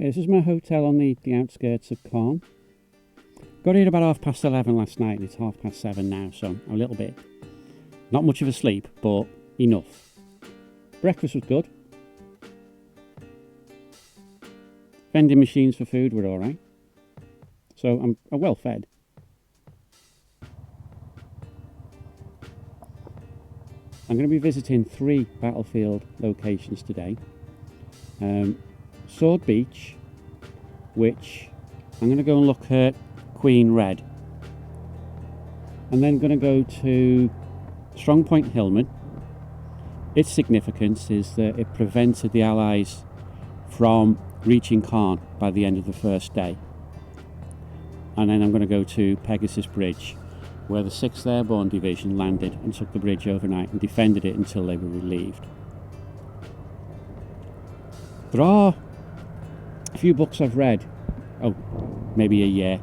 Okay, this is my hotel on the outskirts of Caen. Got here about 11:30 last night, and it's 7:30 now, so I'm a little bit, not much of a sleep, but enough. Breakfast was good. Vending machines for food were alright. So I'm well fed. I'm going to be visiting 3 battlefield locations today. Sword Beach, which I'm going to go and look at Queen Red. And then going to go to Strongpoint Hillman. Its significance is that it prevented the Allies from reaching Caen by the end of the first day. And then I'm going to go to Pegasus Bridge, where the 6th Airborne Division landed and took the bridge overnight and defended it until they were relieved. There are a few books I've read, maybe a year,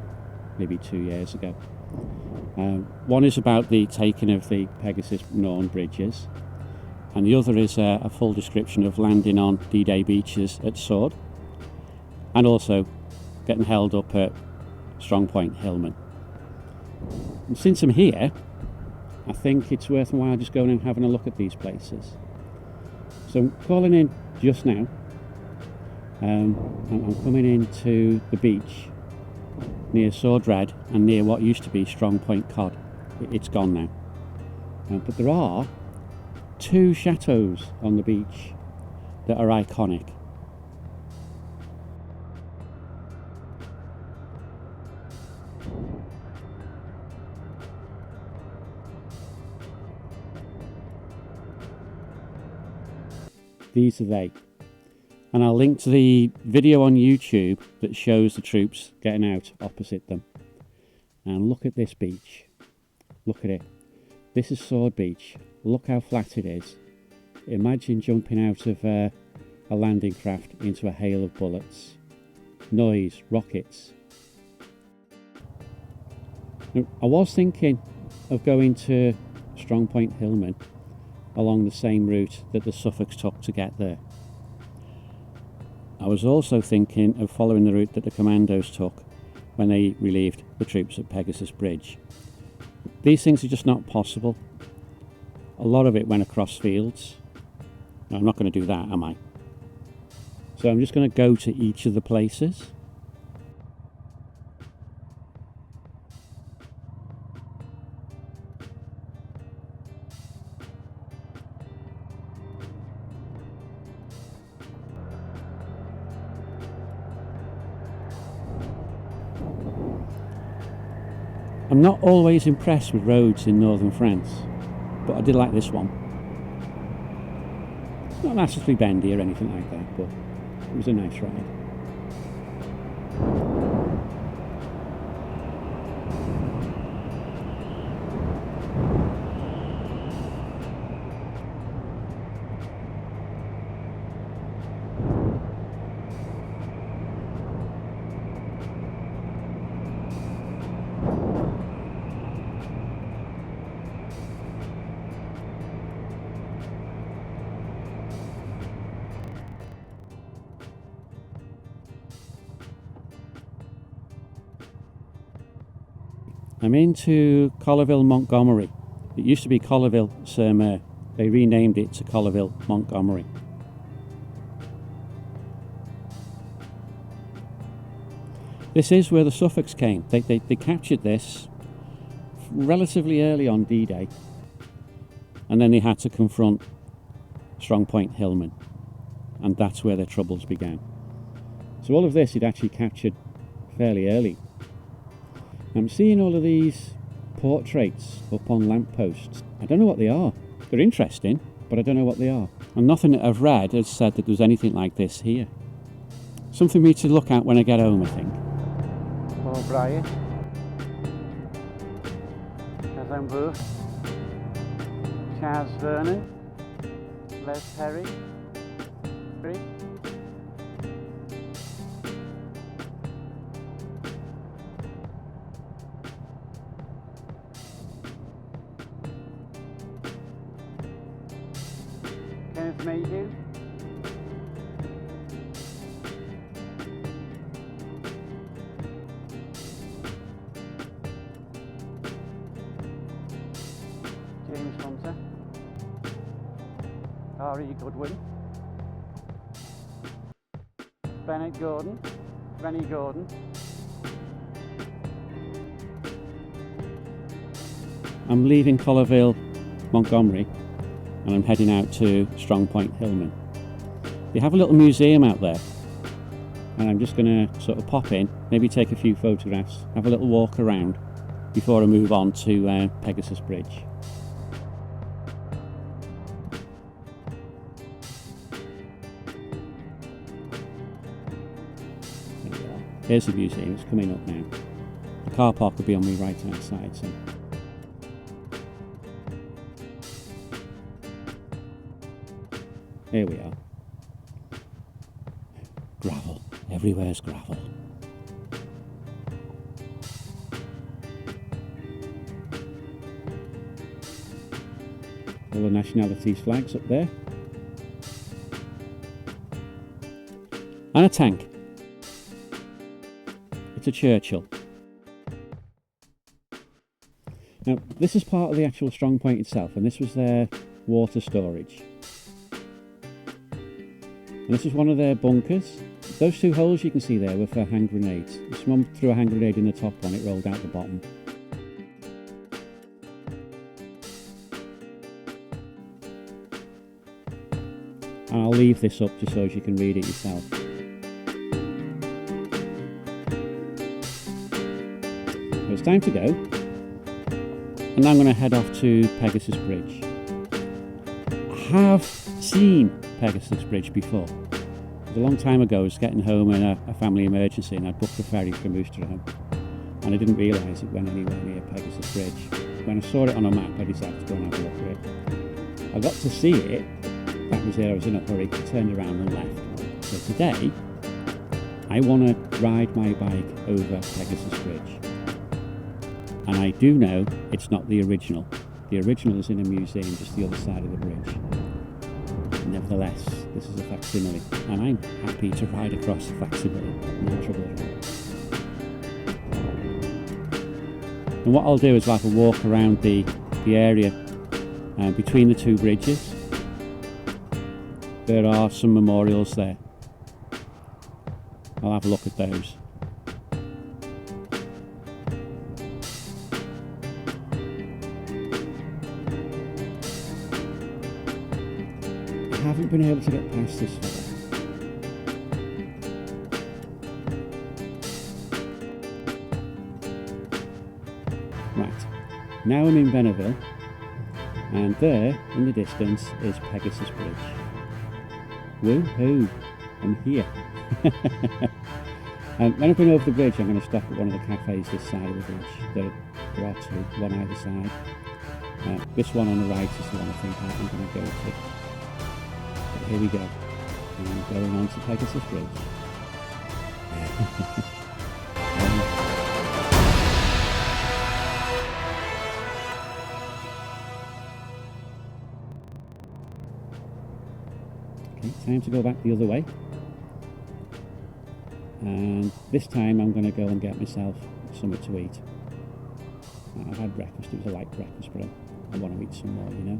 maybe 2 years ago. One is about the taking of the Pegasus-Orne bridges, and the other is a full description of landing on D-Day beaches at Sword, and also getting held up at Strongpoint Hillman. And since I'm here, I think it's worthwhile just going and having a look at these places. So I'm calling in just now. I'm coming into the beach near Sword Red and near what used to be Strongpoint Cod. It's gone now. But there are 2 chateaus on the beach that are iconic. These are they. And I'll link to the video on YouTube that shows the troops getting out opposite them. And look at this beach. Look at it. This is Sword Beach. Look how flat it is. Imagine jumping out of a landing craft into a hail of bullets. Noise, rockets. Now, I was thinking of going to Strongpoint Hillman along the same route that the Suffolks took to get there. I was also thinking of following the route that the commandos took when they relieved the troops at Pegasus Bridge. These things are just not possible. A lot of it went across fields. Now, I'm not going to do that, am I? So I'm just going to go to each of the places. I'm not always impressed with roads in northern France, but I did like this one. It's not massively bendy or anything like that, but it was a nice ride. I'm into Colleville-Montgomery. It used to be Colleville-sur-Mer. They renamed it to Colleville-Montgomery. This is where the Suffolks came. They captured this relatively early on D-Day, and then they had to confront Strongpoint Hillman, and that's where their troubles began. So all of this he'd actually captured fairly early. I'm seeing all of these portraits up on lampposts. I don't know what they are. They're interesting, but I don't know what they are. And nothing that I've read has said that there's anything like this here. Something for me to look at when I get home, I think. Paul Bryant. Kazan Booth. Charles Vernon. Les Perry. Kenneth Mayhew. R.E. Goodwin, Bennett Gordon, Rennie Gordon. I'm leaving Colleville-Montgomery and I'm heading out to Strongpoint Hillman. They have a little museum out there and I'm just going to sort of pop in, maybe take a few photographs, have a little walk around before I move on to Pegasus Bridge. There we are. Here's the museum, it's coming up now. The car park will be on my right hand side, so here we are. Gravel. Everywhere's gravel. All the nationalities' flags up there. And a tank. It's a Churchill. Now, this is part of the actual Strongpoint itself, and this was their water storage. And this is one of their bunkers. Those two holes you can see there were for hand grenades. If someone threw a hand grenade in the top one, it rolled out the bottom. And I'll leave this up just so you can read it yourself. So it's time to go. And now I'm going to head off to Pegasus Bridge. I have seen Pegasus Bridge before. It was a long time ago. I was getting home in a family emergency and I'd booked a ferry from Ouistreham, and I didn't realise it went anywhere near Pegasus Bridge. When I saw it on a map, I decided to go and have a look at it. I got to see it. That was there. I was in a hurry. I turned around and left. So today I want to ride my bike over Pegasus Bridge, and I do know it's not the original. The original is in a museum just the other side of the bridge. Nevertheless, this is a facsimile, and I'm happy to ride across a facsimile, no trouble at all. And what I'll do is like a walk around the area between the two bridges. There are some memorials there. I'll have a look at those. I haven't been able to get past this far. Right, now I'm in Benneville, and there in the distance is Pegasus Bridge. Woohoo! I'm here. And when I've been over the bridge, I'm going to stop at one of the cafes this side of the bridge. There are two, one either side. This one on the right is the one I think I'm going to go to. But here we go. I'm going on to Pegasus Bridge. Okay, time to go back the other way. And this time I'm going to go and get myself something to eat. I've had breakfast, it was a light breakfast, but I want to eat some more, you know.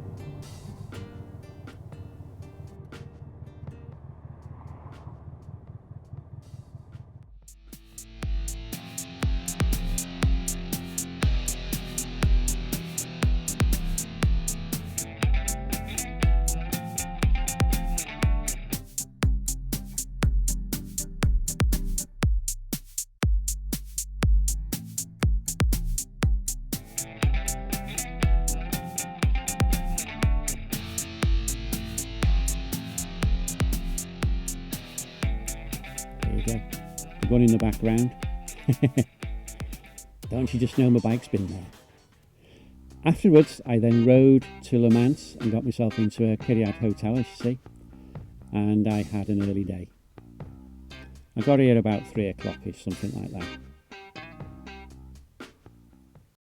The one in the background. Don't you just know my bike's been there? Afterwards, I then rode to Le Mans and got myself into a Kyriad hotel, as you see, and I had an early day. I got here about 3 o'clock-ish, something like that.